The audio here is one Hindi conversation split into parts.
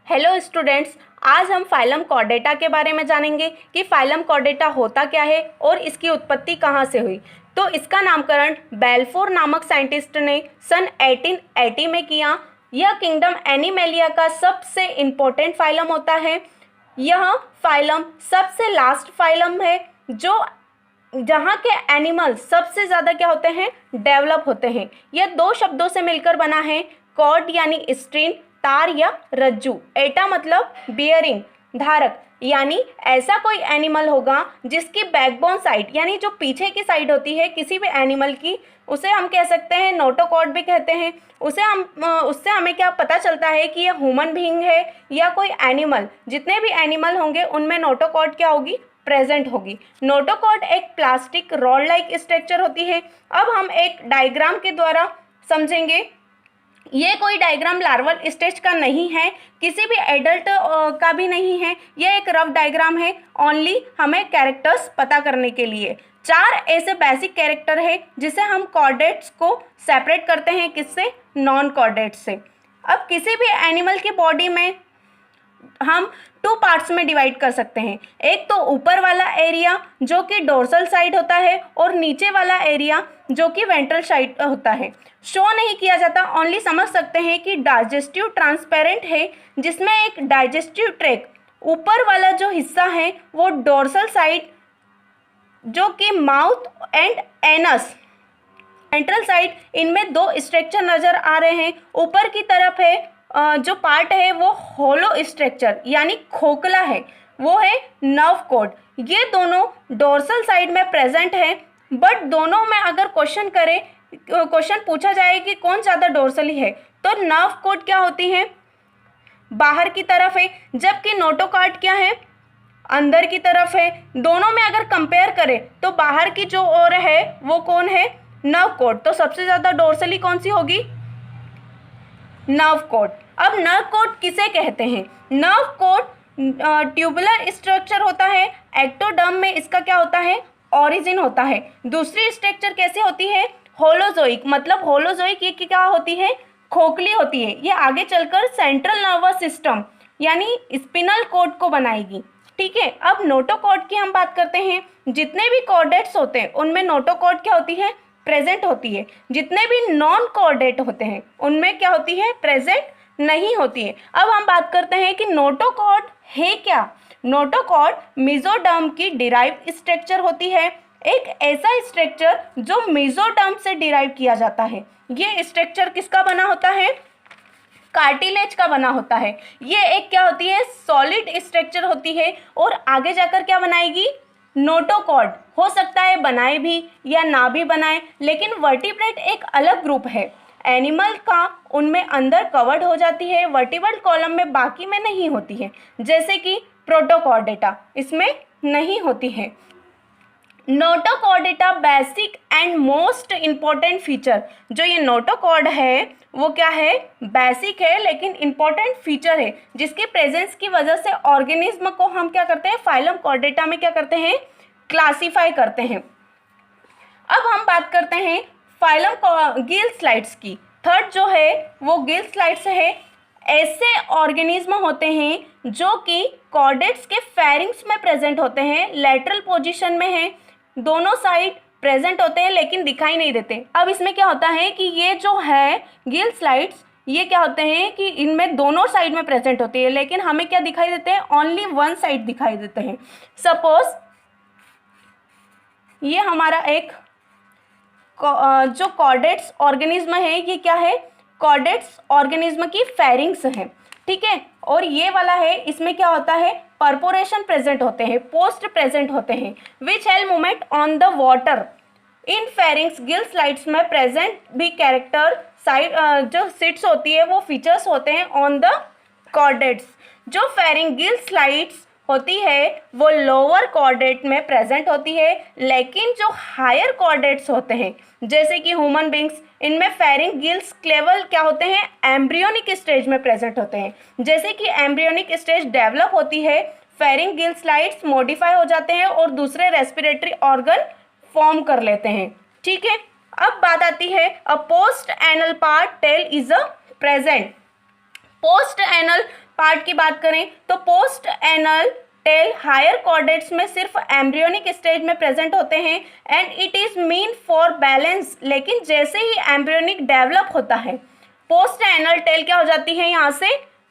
हेलो स्टूडेंट्स, आज हम फाइलम कॉर्डेटा के बारे में जानेंगे कि फाइलम कॉर्डेटा होता क्या है और इसकी उत्पत्ति कहाँ से हुई। तो इसका नामकरण बेल्फोर नामक साइंटिस्ट ने सन 1880 में किया। यह किंगडम एनिमेलिया का सबसे इम्पोर्टेंट फाइलम होता है। यह फाइलम सबसे लास्ट फाइलम है जो जहाँ के एनिमल सबसे ज़्यादा क्या होते हैं, डेवलप होते हैं। यह दो शब्दों से मिलकर बना है, कॉर्ड यानी स्ट्रिंग, तार या रज्जू, एटा मतलब बियरिंग, धारक, यानी ऐसा कोई एनिमल होगा जिसकी बैकबोन साइड यानी जो पीछे की साइड होती है किसी भी एनिमल की, उसे हम कह सकते हैं नोटोकॉर्ड भी कहते हैं। उससे हमें क्या पता चलता है कि यह ह्यूमन बीइंग है या कोई एनिमल। जितने भी एनिमल होंगे उनमें नोटोकॉर्ड क्या होगी, प्रेजेंट होगी। नोटोकॉर्ड एक प्लास्टिक रॉड लाइक स्ट्रक्चर होती है। अब हम एक डायग्राम के द्वारा समझेंगे। ये कोई डायग्राम लार्वल स्टेज का नहीं है, किसी भी एडल्ट का भी नहीं है। यह एक रफ डायग्राम है, ओनली हमें कैरेक्टर्स पता करने के लिए। चार ऐसे बेसिक कैरेक्टर है जिसे हम कॉर्डेट्स को सेपरेट करते हैं, किससे, नॉन कॉर्डेट्स से। अब किसी भी एनिमल की बॉडी में हम टू पार्ट्स में डिवाइड कर सकते हैं। एक तो ऊपर वाला एरिया जो कि डोर्सल साइड होता है और नीचे वाला एरिया जो कि वेंट्रल साइड होता है। शो नहीं किया जाता, ओनली समझ सकते हैं कि डाइजेस्टिव ट्रांसपेरेंट है, जिसमें एक डाइजेस्टिव ट्रैक, ऊपर वाला जो हिस्सा है वो डोर्सल साइड जो कि mouth and anus, ventral side, इनमें दो स्ट्रक्चर नजर आ रहे हैं। ऊपर की तरफ है जो पार्ट है वो होलो स्ट्रक्चर यानी खोखला है, वो है नर्व कोड। ये दोनों डोर्सल साइड में प्रेजेंट है, बट दोनों में अगर क्वेश्चन पूछा जाए कि कौन ज़्यादा डोर्सली है, तो नर्व कोड क्या होती है, बाहर की तरफ है, जबकि नोटोकॉर्ड क्या है, अंदर की तरफ है। दोनों में अगर कंपेयर करें तो बाहर की जो ओर है वो कौन है, नर्व कोड। तो सबसे ज़्यादा डोर्सली कौन सी होगी, नर्व कोड। अब नर्व कोड किसे कहते हैं, नर्व कोड ट्यूबुलर स्ट्रक्चर होता है। एक्टोडर्म में इसका क्या होता है, ओरिजिन होता है। दूसरी स्ट्रक्चर कैसे होती है, होलोजोइक, मतलब होलोजोइक ये क्या होती है, खोखली होती है। ये आगे चलकर सेंट्रल नर्वस सिस्टम यानी स्पिनल कोड को बनाएगी। ठीक है, अब नोटोकॉर्ड की हम बात करते हैं। जितने भी कॉर्डेट्स होते हैं उनमें नोटोकॉर्ड क्या होती है, प्रेजेंट होती है। जितने भी नॉन कॉर्डेट होते हैं उनमें क्या होती है, प्रेजेंट नहीं होती है। अब हम बात करते हैं कि नोटोकॉर्ड है क्या। नोटोकॉर्ड मेसोडर्म की डिराइव स्ट्रक्चर होती है, एक ऐसा स्ट्रक्चर जो मेसोडर्म से डिराइव किया जाता है। ये स्ट्रक्चर किसका बना होता है, कार्टिलेज का बना होता है। ये एक क्या होती है, सॉलिड स्ट्रक्चर होती है और आगे जाकर क्या बनाएगी, नोटोकॉर्ड। हो सकता है बनाए भी या ना भी बनाए, लेकिन वर्टिब्रेट एक अलग ग्रुप है। एनिमल का उनमें अंदर कवर्ड हो जाती है, वर्टिब्रल कॉलम में, बाकी में नहीं होती है। जैसे कि प्रोटोकॉर्डेटा इसमें नहीं होती है। Notochordata basic and most important feature, जो ये नोटोकॉर्ड है वो क्या है, बेसिक है लेकिन इम्पॉर्टेंट फीचर है, जिसकी प्रेजेंस की वजह से ऑर्गेनिज्म को हम क्या करते हैं, फाइलम कॉर्डेटा में क्या करते हैं, क्लासीफाई करते हैं। अब हम बात करते हैं फाइलम गिल स्लाइड्स की। थर्ड जो है वो गिल स्लाइड्स है। ऐसे ऑर्गेनिज्म होते हैं जो कि कॉर्डेट्स के फेरिंग्स में प्रेजेंट होते हैं, लेटरल पोजीशन में है, दोनों साइड प्रेजेंट होते हैं लेकिन दिखाई नहीं देते। अब इसमें क्या होता है कि ये जो है गिल स्लाइड्स, ये क्या होते हैं कि इनमें दोनों साइड में प्रेजेंट होती है, लेकिन हमें क्या दिखाई देते हैं, ओनली वन साइड दिखाई देते हैं। सपोज ये हमारा एक जो कॉर्डेट्स ऑर्गेनिज्म है, ये क्या है, कॉर्डेट्स ऑर्गेनिज्म की फेरिंग्स है। ठीक है, और ये वाला है, इसमें क्या होता है, परपोरेशन प्रेजेंट होते हैं, पोस्ट प्रेजेंट होते हैं, which help movement on the water. In pharynx Gill slides में प्रेजेंट भी कैरेक्टर साइड जो सिट्स होती है वो फीचर्स होते हैं ऑन द कॉर्डेट्स। जो फेरिंग गिल स्लाइड्स होती है वो लोअर कॉर्डेट में प्रेजेंट होती है, लेकिन जो हायर कॉर्डेट्स होते हैं जैसे कि ह्यूमन बींग्स, इनमें फेरिंग गिल्स क्लेवल क्या होते हैं, एम्ब्रियोनिक स्टेज में प्रेजेंट होते हैं। जैसे कि एम्ब्रियोनिक स्टेज डेवलप होती है, फेरिंग गिल स्लाइड्स मॉडिफाई हो जाते हैं और दूसरे रेस्पिरेटरी ऑर्गन फॉर्म कर लेते हैं। ठीक है, अब बात आती है a post anal part tail is a present. Post anal part की बात करें तो post anal tail higher chordates में सिर्फ एम्ब्रियोनिक स्टेज में प्रेजेंट होते हैं and it is mean for balance. लेकिन जैसे ही एम्ब्रियोनिक डेवलप होता है पोस्ट एनल टेल क्या हो जाती है, यहाँ से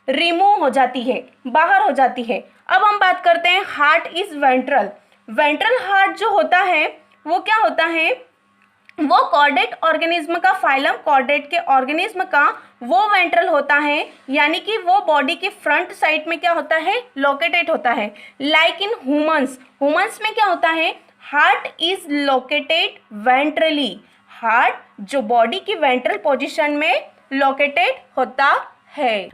रिमूव हो जाती है, बाहर हो जाती है। अब हम बात करते हैं heart is ventral. Ventral heart जो होता है वो क्या होता है, वो कॉर्डेट ऑर्गेनिज्म का, फाइलम कॉर्डेट के ऑर्गेनिज्म का वो वेंट्रल होता है, यानी कि वो बॉडी के फ्रंट साइड में क्या होता है, लोकेटेड होता है। लाइक इन ह्यूमंस, ह्यूमंस में क्या होता है, heart is located ventrally. Heart जो बॉडी की वेंट्रल पोजीशन में लोकेटेड होता है।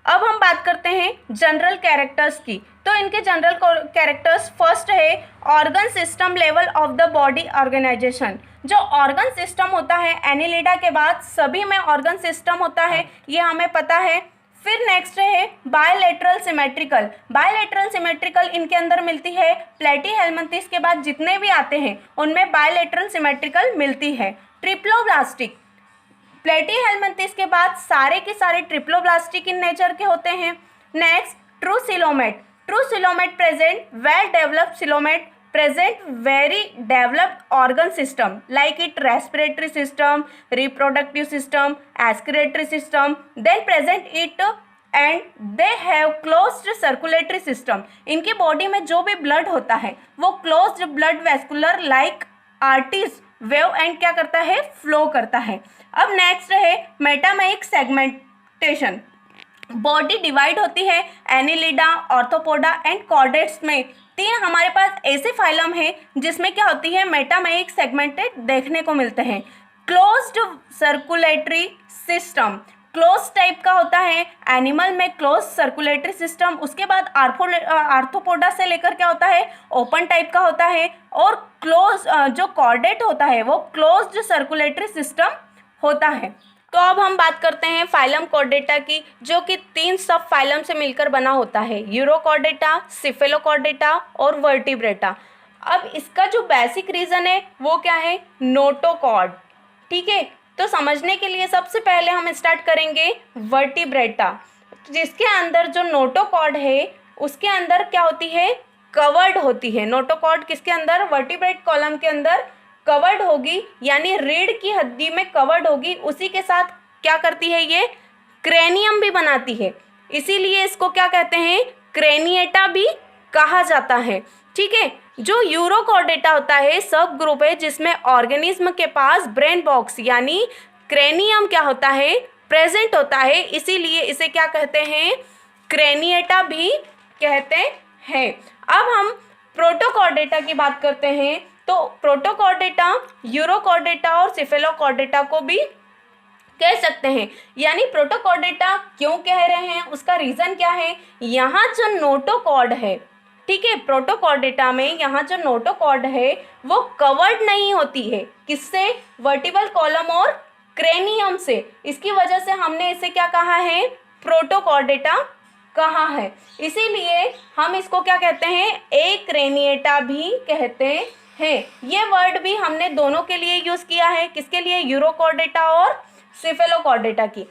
अब हम बात करते हैं जनरल कैरेक्टर्स की। तो इनके जनरल कैरेक्टर्स, फर्स्ट है organ system level of the body organisation. जो ऑर्गन सिस्टम होता है एनिलिडा के बाद सभी में ऑर्गन सिस्टम होता है, ये हमें पता है। फिर नेक्स्ट है बायलेटरल सिमेट्रिकल। बायलेटरल सिमेट्रिकल इनके अंदर मिलती है, प्लेटीहेल्मिन्थेस के बाद जितने भी आते हैं उनमें बायलेटरल सिमेट्रिकल मिलती है। ट्रिप्लोब्लास्टिक, प्लेटीहेल्मिन्थेस के बाद सारे के सारे ट्रिप्लोब्लास्टिक इन नेचर के होते हैं। Next true coelomate. True coelomate present well developed coelomate, present very developed organ system like it respiratory system, reproductive system, excretory system, then present it and they have closed circulatory system। इनकी बॉडी में जो भी ब्लड होता है वो closed blood vascular like arteries wave and क्या करता है, फ्लो करता है। अब नेक्स्ट है मेटामेइक सेगमेंटेशन। बॉडी डिवाइड होती है एनिलिडा, ऑर्थोपोडा एंड कॉर्डेट्स में। तीन हमारे पास ऐसे फाइलम हैं जिसमें क्या होती है, मेटामेइक सेगमेंटेड देखने को मिलते हैं। Closed circulatory system close type का होता है एनिमल में, क्लोज सर्कुलेटरी सिस्टम। उसके बाद आर्थोपोडा से लेकर क्या होता है, ओपन टाइप का होता है। और क्लोज जो कॉर्डेट होता है वो क्लोज्ड सर्कुलेटरी सिस्टम होता है। तो अब हम बात करते हैं फाइलम कॉर्डेटा की, जो कि तीन सब फाइलम से मिलकर बना होता है, यूरोकॉर्डेटा, सिफेलोकॉर्डेटा और वर्टिब्रेटा। अब इसका जो बेसिक रीज़न है वो क्या है, नोटोकॉर्ड। ठीक है, तो समझने के लिए सबसे पहले हम स्टार्ट करेंगे वर्टिब्रेटा, जिसके अंदर जो नोटोकॉर्ड है उसके अंदर क्या होती है, कवर्ड होती है। नोटोकॉर्ड किसके अंदर, वर्टिब्रेट कॉलम के अंदर कवर्ड होगी, यानी रीढ़ की हड्डी में कवर्ड होगी। उसी के साथ क्या करती है, ये क्रेनियम भी बनाती है, इसीलिए इसको क्या कहते हैं, क्रेनिएटा भी कहा जाता है। ठीक है, जो यूरोकॉर्डेटा होता है सब ग्रुप है जिसमें ऑर्गेनिज्म के पास ब्रेन बॉक्स यानी क्रेनियम क्या होता है, प्रेजेंट होता है, इसीलिए इसे क्या कहते हैं, क्रेनिएटा भी कहते हैं। अब हम प्रोटोकॉर्डेटा की बात करते हैं। तो प्रोटोकॉर्डेटा, यूरोकॉर्डेटा और सिफेलोकॉर्डेटा को भी कह सकते हैं। यानी प्रोटोकॉर्डेटा क्यों कह रहे हैं, उसका रीज़न क्या है, यहाँ जो नोटोकॉर्ड है, ठीक है, प्रोटोकॉर्डेटा में यहाँ जो नोटोकॉर्ड है वो कवर्ड नहीं होती है, किससे, वर्टिबल कॉलम और क्रेनियम से। इसकी वजह से हमने इसे क्या कहा है, प्रोटोकॉर्डेटा कहा है। इसीलिए हम इसको क्या कहते हैं, एक्रेनिएटा भी कहते हैं। ये वर्ड भी हमने दोनों के लिए यूज़ किया है, किसके लिए, यूरोकॉर्डेटा और सिफेलोकॉर्डेटा की।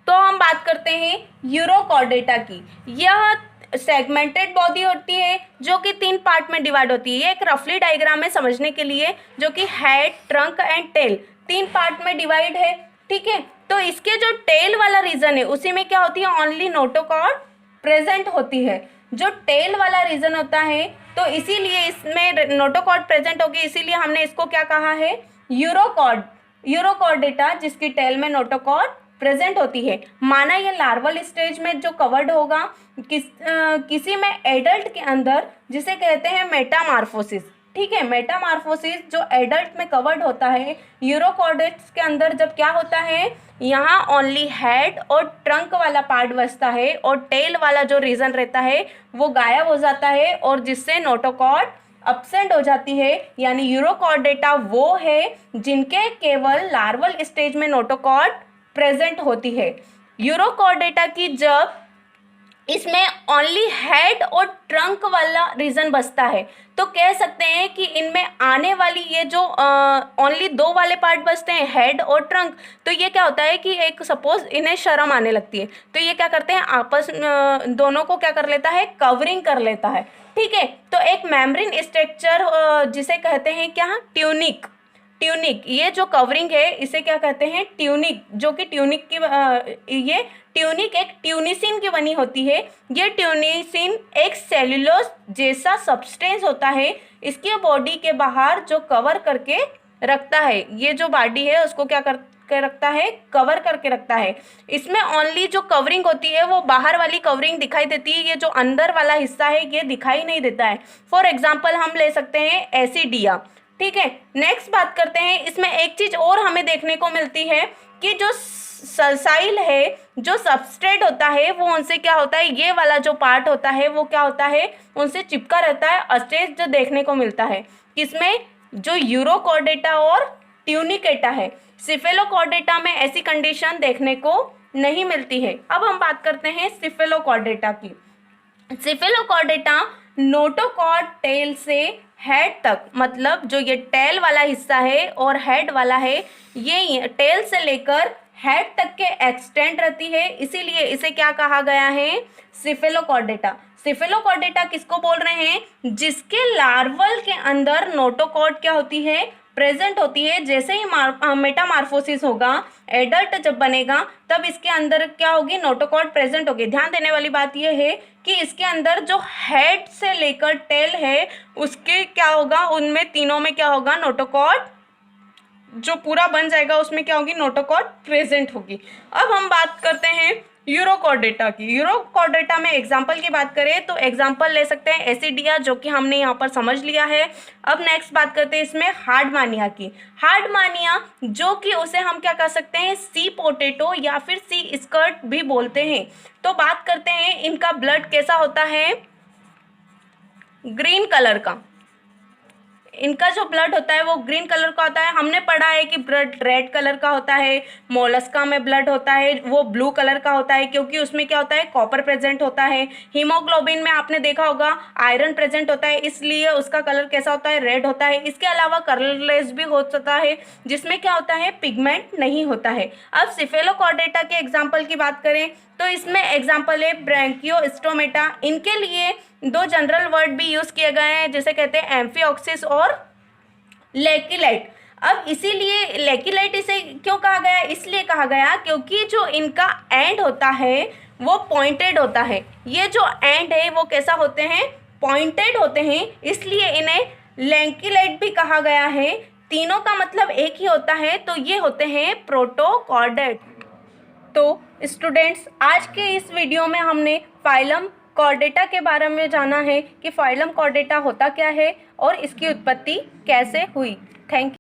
तो हम बात करते हैं यूरोकॉर्डेटा की। यह सेगमेंटेड बॉडी होती है जो कि तीन पार्ट में डिवाइड होती है। ये एक रफली डायग्राम है समझने के लिए, जो कि हेड, ट्रंक एंड टेल तीन पार्ट में डिवाइड है। ठीक है, तो इसके जो टेल वाला रीजन है उसी में क्या होती है, ओनली नोटोकॉर्ड प्रेजेंट होती है। जो टेल वाला रीजन होता है तो इसीलिए इसमें नोटोकॉर्ड प्रेजेंट होगी, इसीलिए हमने इसको क्या कहा है, यूरोकॉर्ड, यूरोकॉर्डेटा, जिसकी टेल में नोटोकॉर्ड प्रेजेंट होती है। माना ये लार्वल स्टेज में जो कवर्ड होगा किसी में एडल्ट के अंदर, जिसे कहते हैं मेटामार्फोसिस। ठीक है, मेटामार्फोसिस जो एडल्ट में कवर्ड होता है, यूरोकॉर्डेट्स के अंदर जब क्या होता है, यहाँ ओनली हेड और ट्रंक वाला पार्ट बचता है और टेल वाला जो रीजन रहता है वो गायब हो जाता है, और जिससे नोटोकॉर्ड अब्सेंट हो जाती है। यानी यूरोकॉर्डेटा वो है जिनके केवल लार्वल स्टेज में नोटोकॉर्ड प्रेजेंट होती है। यूरोकॉर्डेटा की जब इसमें ओनली हेड और ट्रंक वाला रीजन बचता है। तो कह सकते हैं कि इनमें आने वाली ये जो ओनली दो वाले पार्ट बचते हैं, हेड और ट्रंक, तो ये क्या होता है कि एक सपोज इन्हें शर्म आने लगती है तो ये क्या करते हैं, आपस दोनों को क्या कर लेता है, कवरिंग कर लेता है। ठीक है, तो एक मेम्ब्रेन स्ट्रक्चर जिसे कहते हैं क्या, ट्यूनिक। ट्यूनिक, ये जो कवरिंग है इसे क्या कहते हैं, ट्यूनिक, जो कि ट्यूनिक की ये ट्यूनिक एक ट्यूनिसिन की बनी होती है। ये ट्यूनिसिन एक सेल्यूलोज जैसा सब्सटेंस होता है, इसके बॉडी के बाहर जो कवर करके रखता है, ये जो बॉडी है उसको क्या करके रखता है, कवर करके रखता है। इसमें ओनली जो कवरिंग होती है वो बाहर वाली कवरिंग दिखाई देती है, ये जो अंदर वाला हिस्सा है ये दिखाई नहीं देता है। फॉर एग्जाम्पल हम ले सकते हैं एसिडिया। ठीक है, नेक्स्ट बात करते हैं, इसमें एक चीज और हमें देखने को मिलती है कि जो सल्साइल है, जो सबस्ट्रेट होता है वो उनसे क्या होता है, ये वाला जो पार्ट होता है वो क्या होता है, उनसे चिपका रहता है। अस्टेज जो देखने को मिलता है किसमें, जो यूरोकॉर्डेटा और ट्यूनिकेटा है। सिफेलोकॉर्डेटा में ऐसी कंडीशन देखने को नहीं मिलती है। अब हम बात करते हैं सिफेलोकॉर्डेटा की। सिफेलोकॉर्डेटा नोटोकॉर्ड टेल से हेड तक, मतलब जो ये टेल वाला हिस्सा है और हेड वाला है, ये टेल से लेकर हेड तक के एक्सटेंड रहती है, इसीलिए इसे क्या कहा गया है, सिफेलोकॉर्डेटा। सिफेलोकॉर्डेटा किसको बोल रहे हैं, जिसके लार्वल के अंदर नोटोकॉर्ड क्या होती है, प्रेजेंट होती है। जैसे ही मेटामार्फोसिस होगा, एडल्ट जब बनेगा तब इसके अंदर क्या होगी, नोटोकॉर्ड प्रेजेंट होगी। ध्यान देने वाली बात यह है कि इसके अंदर जो हेड से लेकर टेल है उसके क्या होगा, उनमें तीनों में क्या होगा, नोटोकॉर्ड जो पूरा बन जाएगा उसमें क्या होगी, नोटोकॉर्ड प्रेजेंट होगी। अब हम बात करते हैं यूरोकॉर्डेटा की। यूरोकॉर्डेटा में एग्जाम्पल की बात करें तो एग्जाम्पल ले सकते हैं एसिडिया, जो कि हमने यहाँ पर समझ लिया है। अब नेक्स्ट बात करते हैं इसमें हार्डमानिया की। हार्डमानिया जो कि उसे हम क्या कह सकते हैं, सी पोटैटो या फिर सी स्कर्ट भी बोलते हैं। तो बात करते हैं इनका ब्लड कैसा होता है, ग्रीन कलर का। इनका जो ब्लड होता है वो ग्रीन कलर का होता है। हमने पढ़ा है कि ब्लड रेड कलर का होता है, मोलस्का में ब्लड होता है वो ब्लू कलर का होता है, क्योंकि उसमें क्या होता है, कॉपर प्रेजेंट होता है। हीमोग्लोबिन में आपने देखा होगा आयरन प्रेजेंट होता है, इसलिए उसका कलर कैसा होता है, रेड होता है। इसके अलावा कलरलेस भी हो सकता है, जिसमें क्या होता है, पिगमेंट नहीं होता है। अब सिफेलोकॉर्डेटा के एग्जाम्पल की बात करें तो इसमें एग्जाम्पल है ब्रैंकियोस्टोमेटा। इनके लिए दो जनरल वर्ड भी यूज किए गए हैं, जिसे कहते हैं एम्फिऑक्सिस और लेकिलाइट। अब इसीलिए लेकिलाइट इसे क्यों कहा गया, इसलिए कहा गया क्योंकि जो इनका एंड होता है वो पॉइंटेड होता है। ये जो एंड है वो कैसा होते हैं, पॉइंटेड होते हैं, इसलिए इन्हें लेकिलाइट भी कहा गया है। तीनों का मतलब एक ही होता है, तो ये होते हैं प्रोटोकॉर्डेट। तो स्टूडेंट्स, आज के इस वीडियो में हमने फाइलम कॉर्डेटा के बारे में जाना है कि फाइलम कॉर्डेटा होता क्या है और इसकी उत्पत्ति कैसे हुई। Thank you.